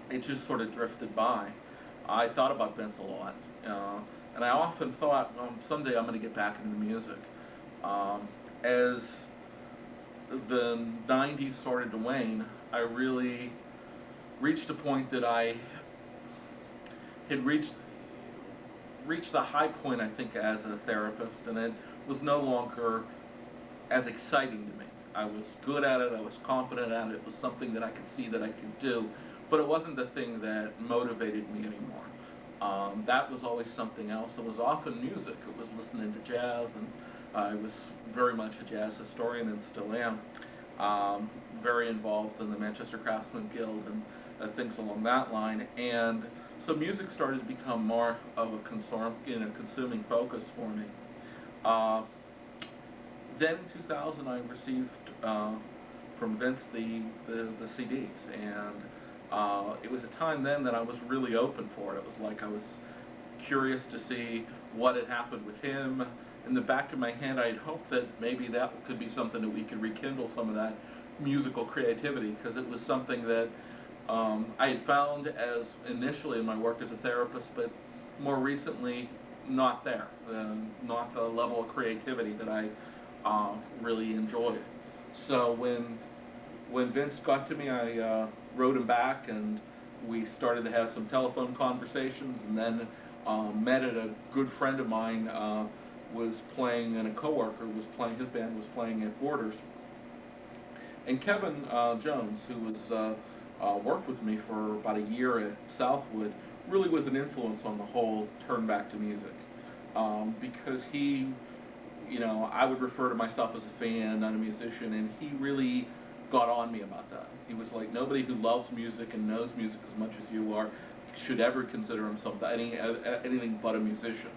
it just sort of drifted by. I thought about Vince a lot, and I often thought, someday I'm going to get back into music. As the 90s started to wane, I really reached a point that I had reached the high point, I think, as a therapist, and it was no longer as exciting to me. I was good at it, I was confident at it, it was something that I could see that I could do, but it wasn't the thing that motivated me anymore. That was always something else. It was often music. It was listening to jazz, and I was very much a jazz historian and still am. Very involved in the Manchester Craftsman Guild and things along that line. And so music started to become more of a consuming focus for me. Uh, then in 2000, I received from Vince the CDs, and it was a time then that I was really open for it. It was like I was curious to see what had happened with him. In the back of my head, I had hoped that maybe that could be something that we could rekindle some of that musical creativity, because it was something that I had found as initially in my work as a therapist, but more recently not there, not the level of creativity that I really enjoyed. So when Vince got to me, I wrote him back, and we started to have some telephone conversations, and then met at a good friend of mine was playing, and a coworker was playing. His band was playing at Borders, and Kevin Jones, who was worked with me for about a year at Southwood, really was an influence on the whole turn back to music, because he, I would refer to myself as a fan, not a musician, and he really got on me about that. He was like, nobody who loves music and knows music as much as you are should ever consider himself anything but a musician.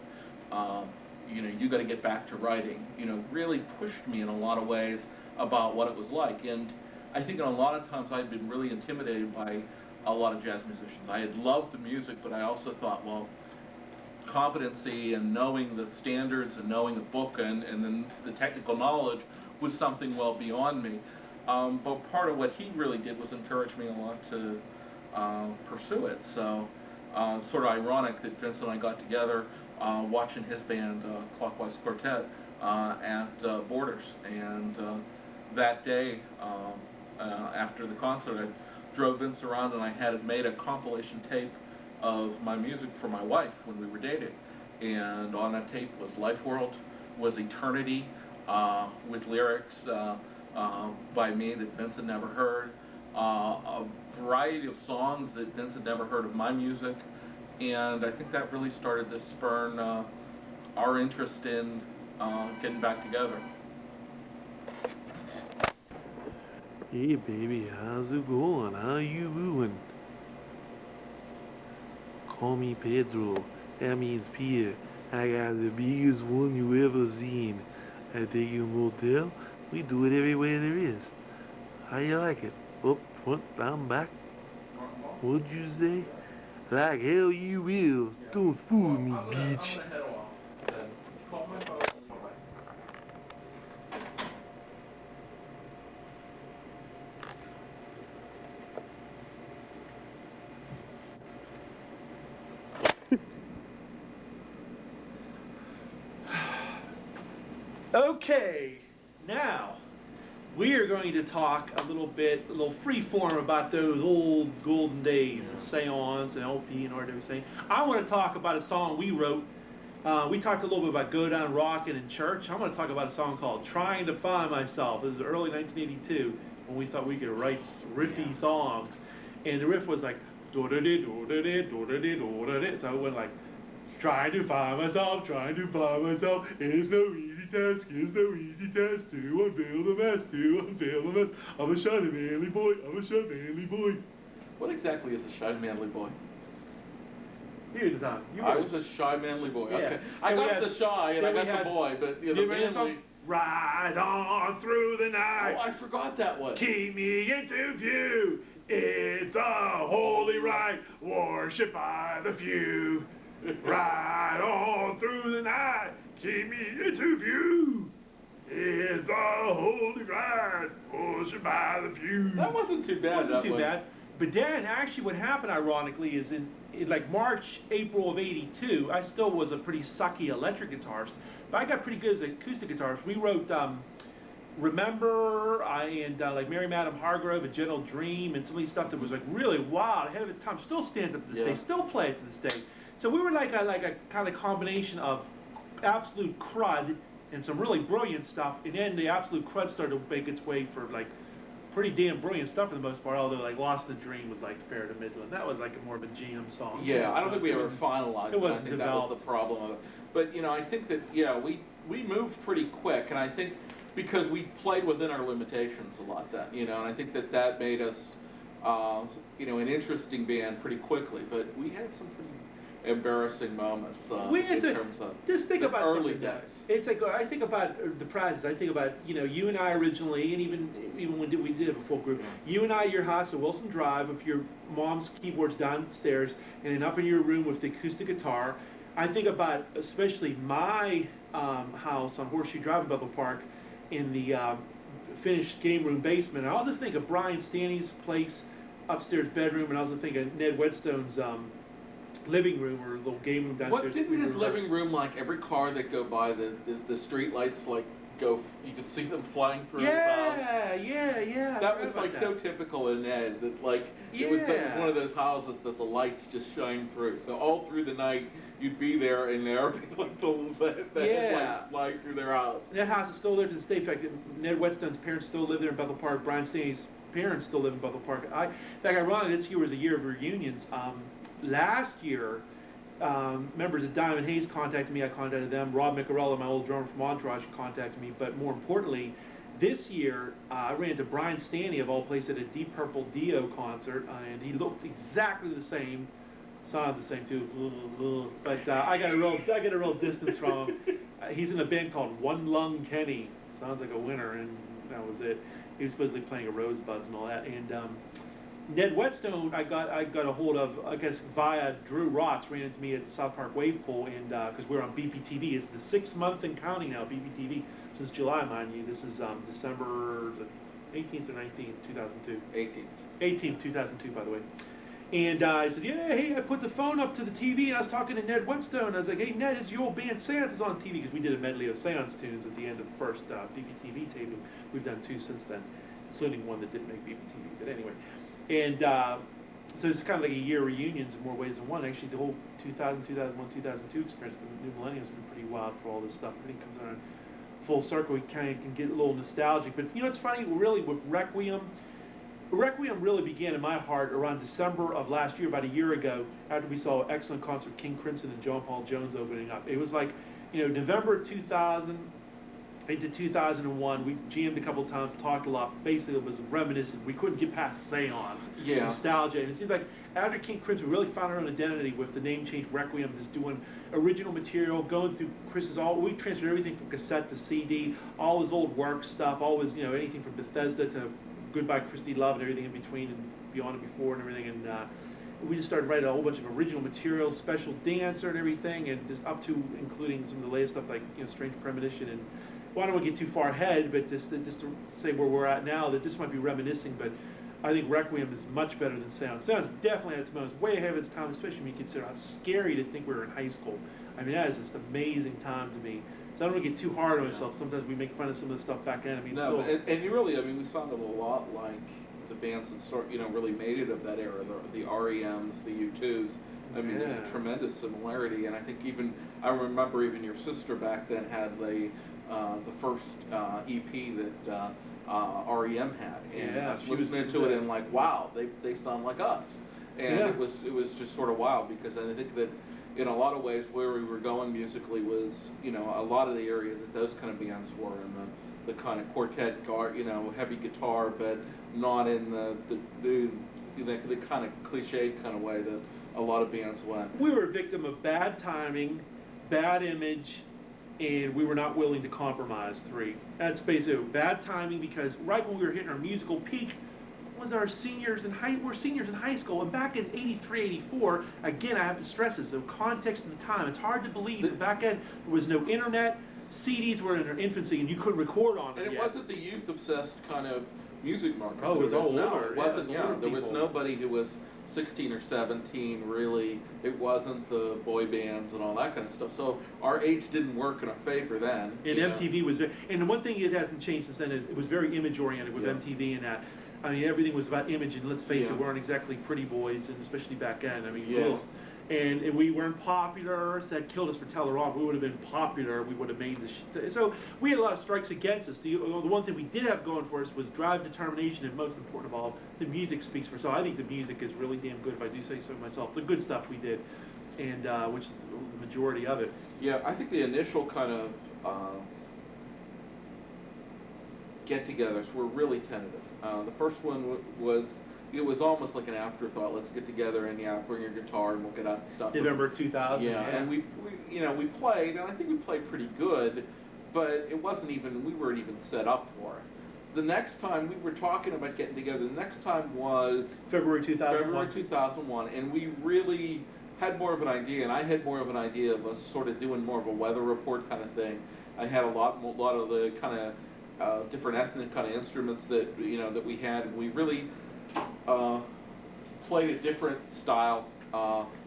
You got to get back to writing. Really pushed me in a lot of ways about what it was like. And I think in a lot of times I'd been really intimidated by a lot of jazz musicians. I had loved the music, but I also thought, well, competency and knowing the standards and knowing a book and then the technical knowledge was something well beyond me. But part of what he really did was encourage me a lot to pursue it. So sort of ironic that Vince and I got together watching his band, Clockwise Quartet, at Borders. And that day, after the concert, I drove Vince around, and I had made a compilation tape of my music for my wife when we were dating. And on that tape was Life World, was Eternity, with lyrics by me that Vince had never heard, a variety of songs that Vince had never heard of my music. And I think that really started to spurn our interest in getting back together. Hey baby, how's it going? How you doing? Call me Pedro. That means Peter. I got the biggest one you ever seen. I take you to a motel. We do it every way there is. How you like it? Up, front, down, back? What'd you say? Like hell you will. Don't fool me, bitch. Head off. Call my phone. Okay, now we are going to talk a little free form about those old golden days of seance and LP and everything. I want to talk about a song we wrote. We talked a little bit about Go Down Rockin' in Church. I want to talk about a song called Trying to Find Myself. This is early 1982 when we thought we could write riffy songs. And the riff was like, do-da-dee, do-da-dee, do-da-dee, do-da-dee. So it went like, trying to find myself, trying to find myself. It's no easy task, it's no easy task to unveil the mess, to unveil the mess. I'm a shy manly boy, I'm a shy manly boy. What exactly is a shy manly boy? Here's the time. I was a shy manly boy. Yeah. Okay, I got the shy and I got the boy, but the manly. Ride on through the night. Oh, I forgot that one. Keep me into view. It's a holy rite, worship by the few. Ride on through the night, keep me into view. It's a holy ride, pushing by the fuse. That wasn't too bad. Wasn't that too one. bad. But then, actually, what happened, ironically, is in like March, April of '82, I still was a pretty sucky electric guitarist, but I got pretty good as an acoustic guitarist. We wrote Remember, like Mary Madam Hargrove, A Gentle Dream, and some of these stuff that was like really wild, ahead of its time. Still stands up to this day, still play it to this day. So we were like a kind of combination of absolute crud and some really brilliant stuff, and then the absolute crud started to make its way for like pretty damn brilliant stuff for the most part. Although like Lost the Dream was like fair to middle, and that was like a more of a jam song. Yeah, I don't think we ever finalized it. I think developed. That was the problem of it. But I think that we moved pretty quick, and I think because we played within our limitations a lot then, and I think that made us an interesting band pretty quickly. But we had some pretty embarrassing moments in terms of just think about early days. It's like I think about the prizes. I think about you and I originally, and even when we did have a full group. You and I at your house at Wilson Drive with your mom's keyboards downstairs, and then up in your room with the acoustic guitar. I think about especially my house on Horseshoe Drive in Bethel Park, in the finished game room basement. I also think of Brian Stanley's place, upstairs bedroom, and I also think of Ned Whetstone's living room or little game room downstairs. What didn't his living room, like every car that go by, the street lights like go, you could see them flying through his house? Yeah. That was like so typical in Ned, that like it was one of those houses that the lights just shine through. So all through the night you'd be there and there would be like the headlights flying through their house. That house is still there to this day. In fact, Ned Whetstone's parents still live there in Bethel Park. Brian Stanley's parents still live in Bethel Park. In fact, ironically, this year was a year of reunions. Last year, members of Diamond Hayes contacted me. I contacted them. Rob Micarella, my old drummer from Entourage, contacted me. But more importantly, this year, I ran into Brian Stanley, of all places, at a Deep Purple Dio concert, and he looked exactly the same. Sounded the same too, but I got a real distance from him. He's in a band called One Lung Kenny. Sounds like a winner, and that was it. He was supposedly playing a Rosebuds and all that. And Ned Whetstone, I got a hold of, I guess via Drew Rotz, ran into me at the South Park Wave Pool, and because we're on BPTV, it's the 6th month and counting now. BPTV since July, mind you. This is December the 18th or 19th, 2002. 18th, 2002, by the way. And I said, hey, I put the phone up to the TV, and I was talking to Ned Whetstone. I was like, hey, Ned, is your old band Seance is on TV? Because we did a medley of Seance tunes at the end of the first BPTV taping. We've done 2 since then, including one that didn't make BPTV. But anyway. And so it's kind of like a year reunions in more ways than one. Actually, the whole 2000, 2001, 2002 experience, the new millennium has been pretty wild for all this stuff. Everything comes around full circle. We kind of can get a little nostalgic. But it's funny, really, with Requiem really began in my heart around December of last year, about a year ago, after we saw an excellent concert with King Crimson and John Paul Jones opening up. It was like, November 2000 into 2001, we jammed a couple of times, talked a lot. Basically, it was reminiscent. We couldn't get past Seance, nostalgia. And it seems like after King Crimson, we really found our own identity with the name change Requiem, just doing original material, going through Chris's we transferred everything from cassette to CD, all his old work stuff, always, anything from Bethesda to Goodbye Christy Love and everything in between and beyond and before and everything. And we just started writing a whole bunch of original material, special dancer and everything, and just up to including some of the latest stuff like Strange Premonition. And well, I don't want to get too far ahead, but just to say where we're at now, that this might be reminiscing, but I think Requiem is much better than Sound. Sound's definitely at its most, way ahead of its time, especially when you consider how scary to think we were in high school. I mean, that is just an amazing time to me. So I don't want to get too hard on myself. Sometimes we make fun of some of the stuff back then. I mean, no, and you really, we sounded a lot like the bands that really made it of that era, the REMs, the U2s. I mean, there's a tremendous similarity, and I think I remember even your sister back then had the first EP that REM had, and I was listening to it and like, wow, they sound like us, and it was just sort of wild, because I think that in a lot of ways where we were going musically was, a lot of the areas that those kind of bands were in the kind of quartet, heavy guitar, but not in the kind of cliched kind of way that a lot of bands went. We were a victim of bad timing, bad image, and we were not willing to compromise. 3. That's basically bad timing, because right when we were hitting our musical peak was our seniors in high school, and back in '83, '84, again I have to stress this, the context of the time. It's hard to believe that back then there was no internet, CDs were in their infancy and you couldn't record on them And it yet. wasn't the youth-obsessed kind of music market. Oh, it was There all no, older. It wasn't, Yeah, older there was people. nobody who was 16 or 17, really. It wasn't the boy bands and all that kind of stuff. So our age didn't work in our favor then. And you know. MTV was very, and the one thing that hasn't changed since then is it was very image oriented with Yeah. MTV and that. I mean, everything was about image, and let's face Yeah. it, we weren't exactly pretty boys, and especially back then. I mean, Yeah. ugh. And we weren't popular, so that killed us for Telerock. We would have been popular, we would have made the so we had a lot of strikes against us. The one thing we did have going for us was drive, determination, and most important of all, the music speaks for itself. I think the music is really damn good, if I do say so myself. The good stuff we did, and which is the majority of it. Yeah, I think the initial kind of get-togethers were really tentative. The first one was, it was almost like an afterthought. Let's get together and bring your guitar and we'll get out and stuff. November 2000. Yeah, and we we played, and I think we played pretty good, but it wasn't even, we weren't even set up for it. The next time we were talking about getting together, the next time was February 2001. February 2001, and we really had more of an idea, and I had more of an idea of us sort of doing more of a weather report kind of thing. I had a lot of the kind of different ethnic kind of instruments that that we had, and we really played a different style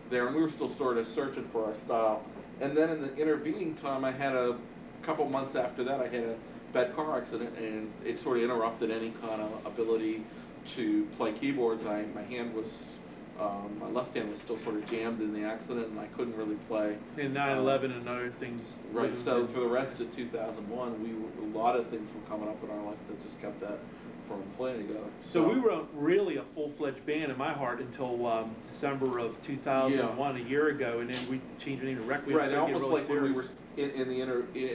there, and we were still sort of searching for our style. And then in the intervening time, I had a couple months after that, I had a bad car accident, and it sort of interrupted any kind of ability to play keyboards. My hand was, my left hand was still sort of jammed in the accident, and I couldn't really play. And 9/11 and other things. Right. So for the rest of 2001, a lot of things were coming up in our life that just kept that from playing together. So we were really a full-fledged band in my heart until December of 2001, a year ago, and then we changed the name to Requiem. Right, almost really like when we serious. were in the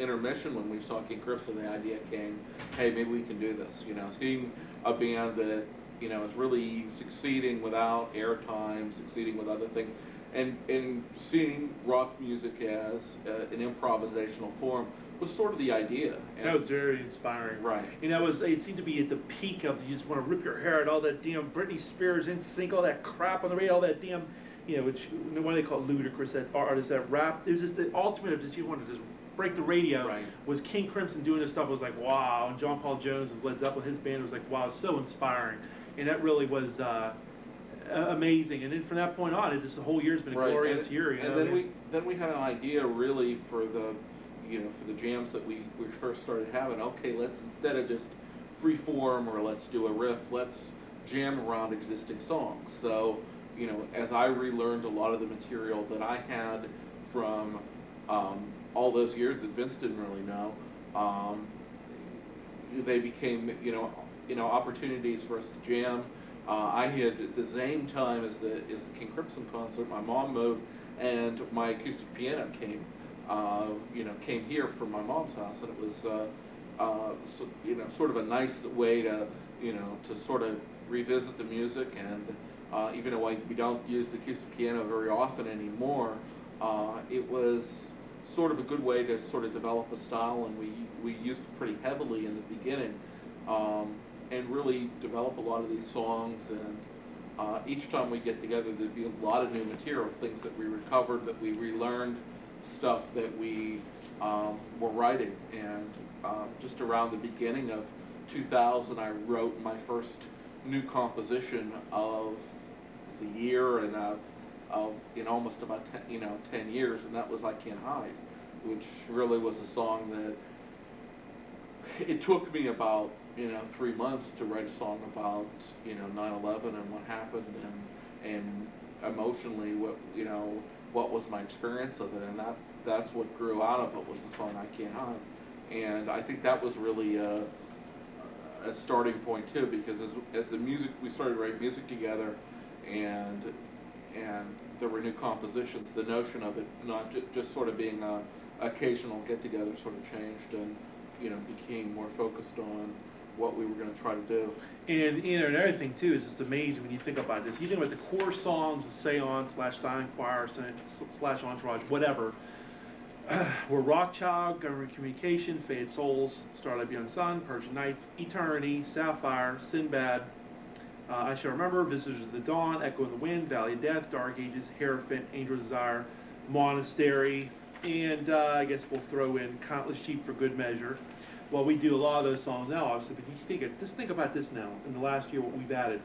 intermission when we saw King Crimson, the idea came, hey, maybe we can do this. Seeing a band that is really succeeding without airtime, succeeding with other things, and seeing rock music as an improvisational form was sort of the idea. And That was very inspiring. Right. And it seemed to be at the peak of, you just want to rip your hair out, all that damn Britney Spears, NSYNC, all that crap on the radio, all that damn, which, what do they call it, ludicrous, that artists that rap. It was just the ultimate of just, you want to just break the radio. Right. Was King Crimson doing this stuff, was like, wow. And John Paul Jones with Led Zeppelin, his band was like, wow, so inspiring. And that really was amazing. And then from that point on, the whole year's been a glorious year. And then we had an idea really for the for the jams that we first started having. Okay, let's, instead of just free form or let's do a riff, let's jam around existing songs. So as I relearned a lot of the material that I had from all those years that Vince didn't really know, they became opportunities for us to jam. I had, at the same time as the King Crimson concert, my mom moved and my acoustic piano came here from my mom's house, and it was sort of a nice way to to sort of revisit the music. And even though we don't use the acoustic piano very often anymore, it was sort of a good way to sort of develop a style, and we used it pretty heavily in the beginning, and really develop a lot of these songs. And each time we get together, there'd be a lot of new material, things that we recovered, that we relearned, stuff that we were writing. And just around the beginning of 2000, I wrote my first new composition of the year and of in almost about 10 years, and that was I Can't Hide, which really was a song that it took me about 3 months to write a song about 9/11 and what happened, and emotionally what was my experience of it, and that's what grew out of it, was the song I Can't Hide. And I think that was really a starting point too, because as the music, we started writing music together, and there were new compositions, the notion of it not just sort of being a occasional get-together sort of changed, and became more focused on what we were going to try to do. And another thing too is it's amazing when you think about this. You think about the core songs of Seance / Silent Choir / Entourage, whatever. Were Rockchild, Government Communication, Faded Souls, Starlight Beyond the Sun, Persian Nights, Eternity, Sapphire, Sinbad, I Shall Remember, Visitors of the Dawn, Echo in the Wind, Valley of Death, Dark Ages, Hierophant, Angel of Desire, Monastery, And I guess we'll throw in Countless Sheep for good measure. Well, we do a lot of those songs now, obviously, but just think about this now. In the last year, what we've added.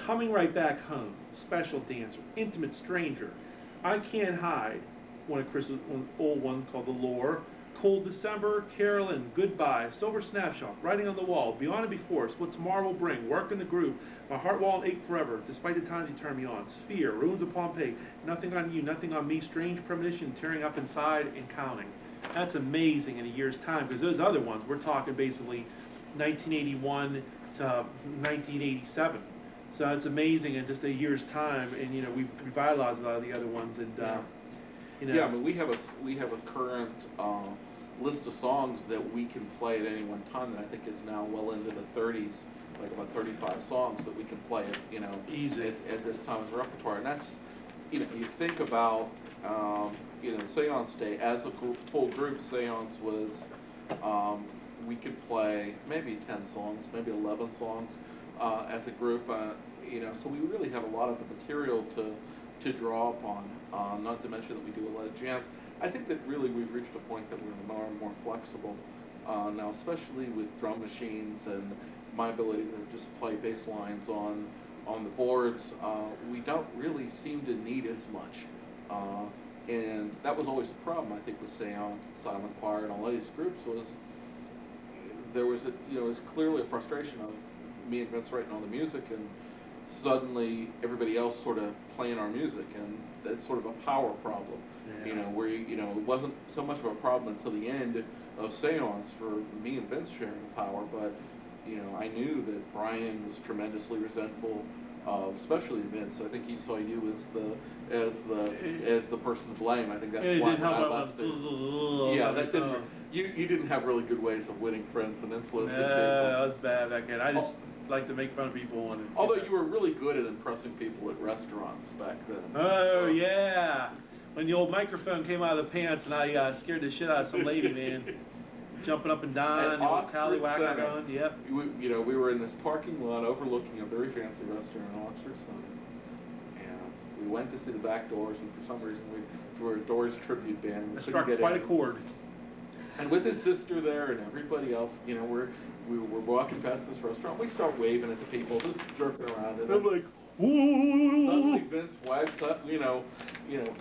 Coming Right Back Home, Special Dancer, Intimate Stranger, I Can't Hide, one old one called The Lure, Cold December, Carolyn, Goodbye, Silver Snapshot, Writing on the Wall, Beyond and Before Us, What Tomorrow Will Bring, Work in the Groove, My Heart Won't Ache Forever, Despite the Times You Turn Me On, Sphere, Ruins of Pompeii, Nothing on You, Nothing on Me, Strange Premonition, Tearing Up Inside, and Counting. That's amazing in a year's time, because those other ones, we're talking basically 1981 to 1987. So it's amazing in just a year's time, and we've revitalized a lot of the other ones, and Yeah, I mean, we have a current list of songs that we can play at any one time that I think is now well into the 30s, like about 35 songs that we can play at easy at this time in the repertoire, and that's you think about Seance Day as a full group. Seance was we could play maybe 10 songs, maybe 11 songs as a group. So we really have a lot of the material to draw upon. Not to mention that we do a lot of jams. I think that really we've reached a point that we're more and more flexible now, especially with drum machines and my ability to just play bass lines on the boards. We don't really seem to need as much. And that was always the problem, I think, with Seance, Silent Choir, and all these groups was there was it was clearly a frustration of me and Vince writing all the music, and suddenly everybody else sort of playing our music, and that's sort of a power problem. Yeah. Where it wasn't so much of a problem until the end of Seance for me and Vince sharing the power, but I knew that Brian was tremendously resentful of, especially Vince. I think he saw you as the person to blame. I think that's why when I left it. Yeah, that didn't. You didn't have really good ways of winning friends and influencing people. that was bad back then. I just like to make fun of people. Although you were really good at impressing people at restaurants back then. Oh yeah, when the old microphone came out of the pants and I scared the shit out of some lady, man. Jumping up and down, the old tallywhacker going. Yep. We were in this parking lot overlooking a very fancy restaurant in Oxford Center, and we went to see the back doors, and for some reason we were a Doors tribute band. We struck quite a chord. And with his sister there and everybody else, we were walking past this restaurant. We start waving at the people, just jerking around, and I'm like, ooh. Suddenly Vince wags up,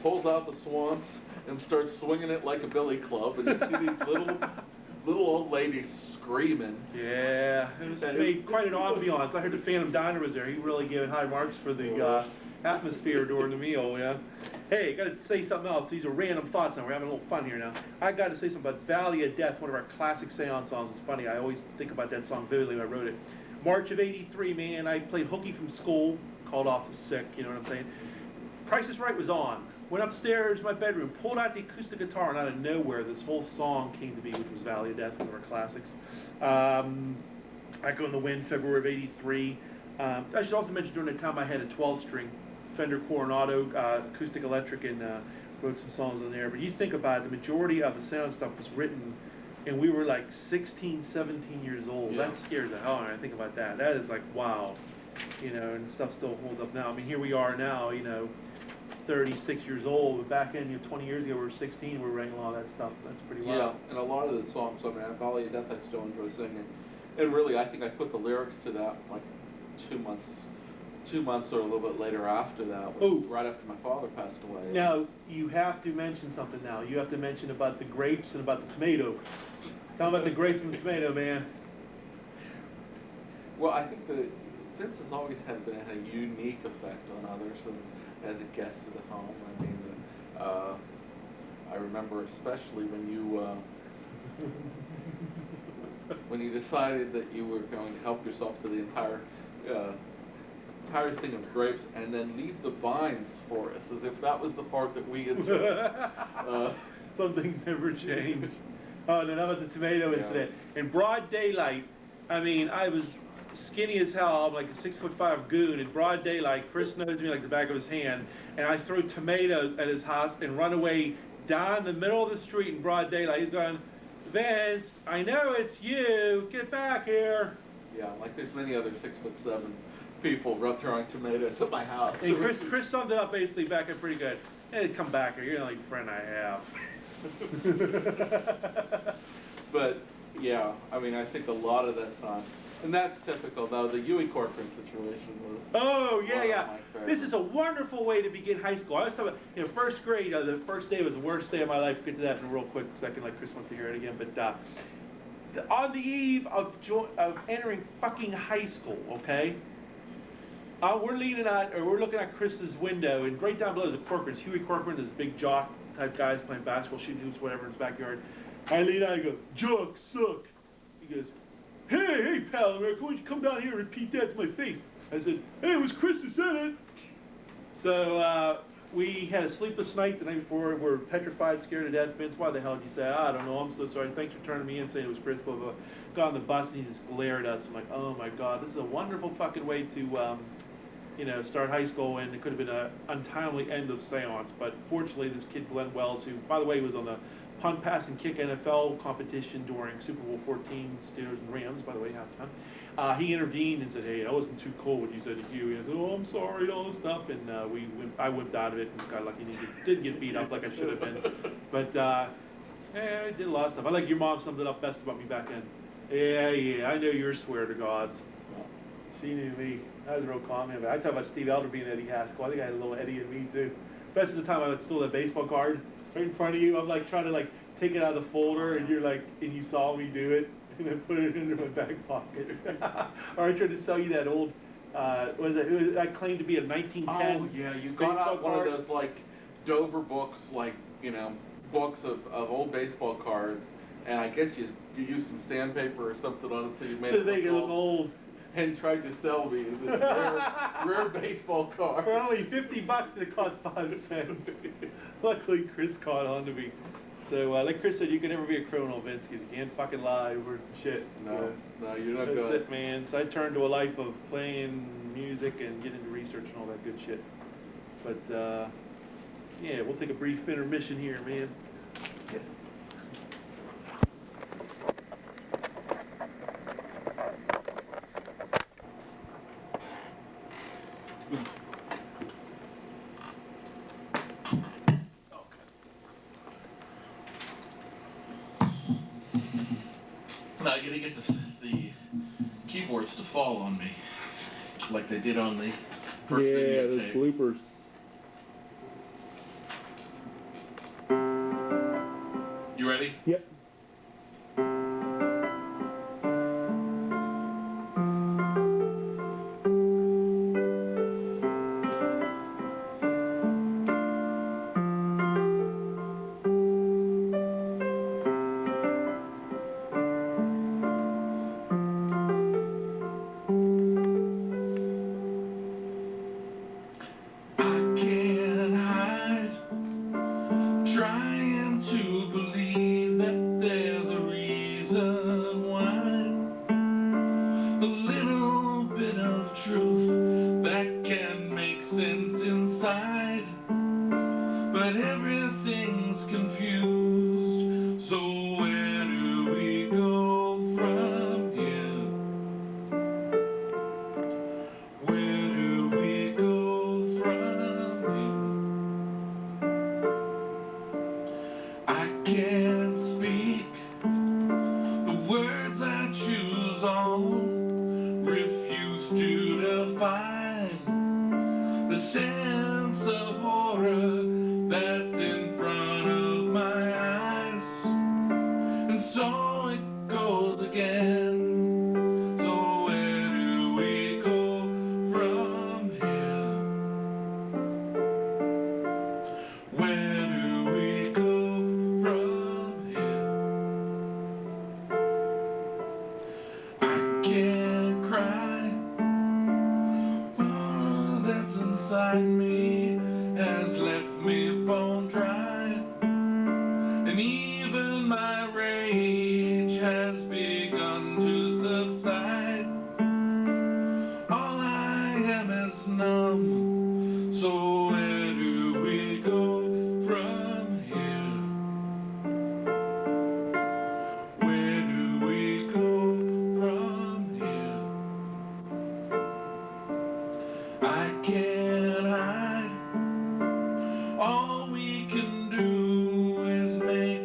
pulls out the swans and starts swinging it like a billy club, and you see these little old ladies screaming. Yeah, it made quite an ambiance. I heard the Phantom Diner was there. He really gave high marks for the atmosphere during the meal, yeah. Hey, got to say something else. These are random thoughts now. We're having a little fun here now. I got to say something about Valley of Death, one of our classic Seance songs. It's funny. I always think about that song vividly when I wrote it. March of '83, man. I played hooky from school, called off sick, you know what I'm saying? Price is Right was on. Went upstairs to my bedroom, pulled out the acoustic guitar, and out of nowhere, this whole song came to be, which was Valley of Death, one of our classics. Echo in the Wind, February of '83. I should also mention during that time I had a 12-string Fender Coronado acoustic electric, and wrote some songs on there. But you think about it, the majority of the sound stuff was written, and we were like 16, 17 years old. Yeah. That scares the hell out of me. I think about that. That is like, wow. And stuff still holds up now. I mean, here we are now, 36 years old, but back in 20 years ago we were 16, we were writing a lot of that stuff. That's pretty wild. Yeah, and a lot of the songs, I mean, Valley of Death I still enjoy singing. And really, I think I put the lyrics to that like 2 months or a little bit later after that, which was right after my father passed away. Now, you have to mention something now. You have to mention about the grapes and about the tomato. Tell about the grapes and the tomato, man. Well, I think that Vince has always had a unique effect on others, and as a guest to the home. I mean, I remember especially when you decided that you were going to help yourself to the entire thing of grapes, and then leave the vines for us, as if that was the part that we enjoyed. Some things never change. Oh, then how about the tomato incident? In broad daylight, I mean, I was skinny as hell. I'm like a 6'5" goon. In broad daylight, Chris knows me like the back of his hand, and I throw tomatoes at his house and run away down the middle of the street in broad daylight. He's going, Vince, I know it's you. Get back here. Yeah, like there's many other 6'7" people throwing tomatoes at my house. And Chris summed it up basically back in pretty good. Hey, come back here. You're the only friend I have. But yeah, I mean, I think a lot of that time, and that's typical though. The Huey Corcoran situation was Oh yeah, one of yeah. my This favorites. is a wonderful way to begin high school. I was talking about, first grade. The first day was the worst day of my life. We'll get to that in a real quick second, like Chris wants to hear it again. But on the eve of entering fucking high school, okay? We're leaning out, or we're looking at Chris's window, and right down below is a Corcoran's. Huey Corcoran, this big jock type guys playing basketball, shooting hoops, whatever in his backyard. I lean out and go, "Jock suck." He goes, "Hey, Palamara, why don't you come down here and repeat that to my face?" I said, "Hey, it was Chris who said it." So we had a sleepless night the night before. We're petrified, scared to death. Vince, why the hell did you say? I don't know. I'm so sorry. Thanks for turning me in, saying it was Chris. Blah, blah, blah. Got on the bus and he just glared at us. I'm like, oh my god, this is a wonderful fucking way to, start high school. And it could have been an untimely end of seance. But fortunately, this kid Glenn Wells, who by the way was on the punt, pass, and kick NFL competition during Super Bowl 14, Steelers and Rams. By the way, halftime. He intervened and said, "Hey, that wasn't too cool what you said to Huey." I said, "Oh, I'm sorry," all this stuff, and I whipped out of it and got lucky. Didn't get beat up like I should have been, but yeah, I did a lot of stuff. I like your mom summed it up best about me back then. Yeah, yeah, I know your swear to gods. She knew me. I was a real comment. I talk about Steve Elder being Eddie Haskell. I think I had a little Eddie in me too. Best of the time I would steal that baseball card right in front of you. I'm like trying to take it out of the folder, and and you saw me do it. And I put it into my back pocket. Or I tried to sell you that old, I claimed to be a 1910 Oh yeah, you got out one of those Dover books, books of old baseball cards, and I guess you used some sandpaper or something on it so you made to make it look old. And tried to sell me this rare baseball card. For only $50, it cost 5 cents. Luckily, Chris caught on to me. So, like Chris said, you can never be a criminal, Vince, because you can't fucking lie over shit. No, no, you're not That's good. it, man. So I turned to a life of playing music and getting into research and all that good shit. But, yeah, we'll take a brief intermission here, man. Now I gotta get the keyboards to fall on me, like they did on the first videotape. bloopers. You ready? Yep. Trying to believe that there's a reason why. A little bit of truth that can make sense inside. But everything's confused. So where do we go from here? Where do we go from here? I can't speak the words I choose on, refuse to define the sense of horror that's in front of my eyes. And so it goes again. So where do we go from here? Where do we go from here? I can't cry. All that's inside me has left me bone dry. And even my rage has begun to subside. All I am is numb. So where do we go from here? Where do we go from here? I can't hide. All we can do is make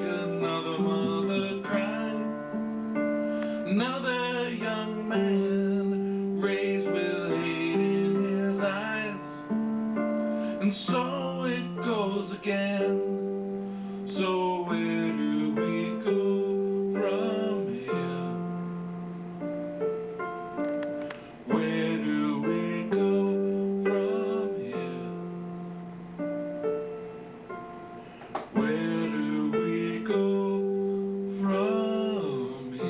And so it goes again. So where do we go from here? Where do we go from here? Where do we go from here?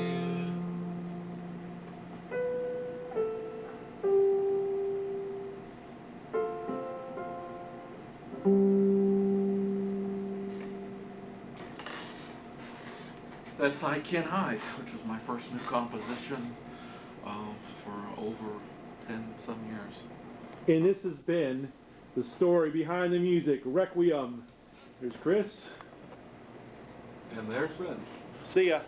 That's I Can't Hide, which was my first new composition for over 10 some years. And this has been the story behind the music, Requiem. There's Chris. And there's Vince. See ya.